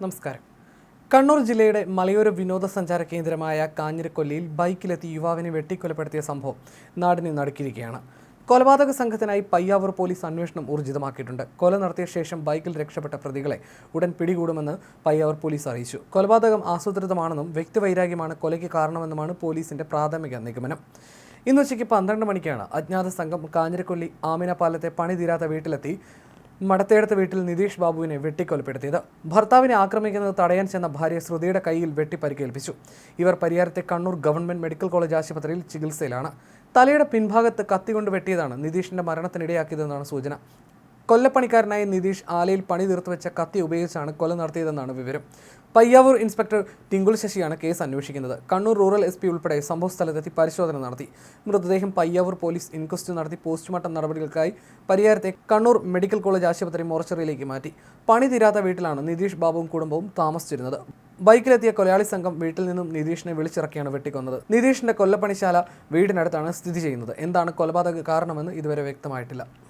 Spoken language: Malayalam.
നമസ്കാരം. കണ്ണൂർ ജില്ലയുടെ മലയോര വിനോദസഞ്ചാര കേന്ദ്രമായ കാഞ്ഞിരക്കൊല്ലിയിൽ ബൈക്കിലെത്തി യുവാവിനെ വെട്ടിക്കൊലപ്പെടുത്തിയ സംഭവം നാടിനെ നടുക്കിയിരിക്കുകയാണ്. കൊലപാതക സംഘത്തിനായി പയ്യാവൂർ പോലീസ് അന്വേഷണം ഊർജിതമാക്കിയിട്ടുണ്ട്. കൊല നടത്തിയ ശേഷം ബൈക്കിൽ രക്ഷപ്പെട്ട പ്രതികളെ ഉടൻ പിടികൂടുമെന്ന് പയ്യാവൂർ പോലീസ് അറിയിച്ചു. കൊലപാതകം ആസൂത്രിതമാണെന്നും വ്യക്തിവൈരാഗ്യമാണ് കൊലയ്ക്ക് കാരണമെന്നുമാണ് പോലീസിന്റെ പ്രാഥമിക നിഗമനം. ഇന്ന് ഉച്ചയ്ക്ക് 12 മണിക്കാണ് അജ്ഞാത സംഘം കാഞ്ഞിരക്കൊല്ലി ആമിന പാലത്തെ പണി തീരാത്ത വീട്ടിലെത്തി മടത്തേടത്ത് വീട്ടിൽ നിതീഷ് ബാബുവിനെ വെട്ടിക്കൊലപ്പെടുത്തിയത്. ഭർത്താവിനെ ആക്രമിക്കുന്നത് തടയാൻ ചെന്ന ഭാര്യ ശ്രുതിയുടെ കൈയിൽ വെട്ടി പരിക്കേൽപ്പിച്ചു. ഇവർ പരിയാരത്തെ കണ്ണൂർ ഗവൺമെന്റ് മെഡിക്കൽ കോളേജ് ആശുപത്രിയിൽ ചികിത്സയിലാണ്. തലയുടെ പിൻഭാഗത്ത് കത്തികൊണ്ട് വെട്ടിയതാണ് നിതീഷിന്റെ മരണത്തിനിടയാക്കിയതെന്നാണ് സൂചന. കൊല്ലപ്പണിക്കാരനായ നിതീഷ് ആലയിൽ പണി തീർത്തുവെച്ച കത്തി ഉപയോഗിച്ചാണ് കൊല നടത്തിയതെന്നാണ് വിവരം. പയ്യാവൂർ ഇൻസ്പെക്ടർ ടിങ്കുൾ ശശിയാണ് കേസ് അന്വേഷിക്കുന്നത്. കണ്ണൂർ റൂറൽ SP ഉൾപ്പെടെ സംഭവസ്ഥലത്തെത്തി പരിശോധന നടത്തി. മൃതദേഹം പയ്യാവൂർ പോലീസ് ഇൻക്വസ്റ്റ് നടത്തി പോസ്റ്റ്മോർട്ടം നടപടികൾക്കായി പരിയാരത്തെ കണ്ണൂർ മെഡിക്കൽ കോളേജ് ആശുപത്രി മോർച്ചറിയിലേക്ക് മാറ്റി. പണി തീരാത്ത വീട്ടിലാണ് നിതീഷ് ബാബുവും കുടുംബവും താമസിച്ചിരുന്നത്. ബൈക്കിലെത്തിയ കൊലയാളി സംഘം വീട്ടിൽ നിന്നും നിതീഷിനെ വിളിച്ചിറക്കിയാണ് വെട്ടിക്കൊന്നത്. നിതീഷിന്റെ കൊല്ലപ്പണിശാല വീടിനടുത്താണ് സ്ഥിതി ചെയ്യുന്നത്. എന്താണ് കൊലപാതക കാരണമെന്ന് ഇതുവരെ വ്യക്തമായിട്ടില്ല.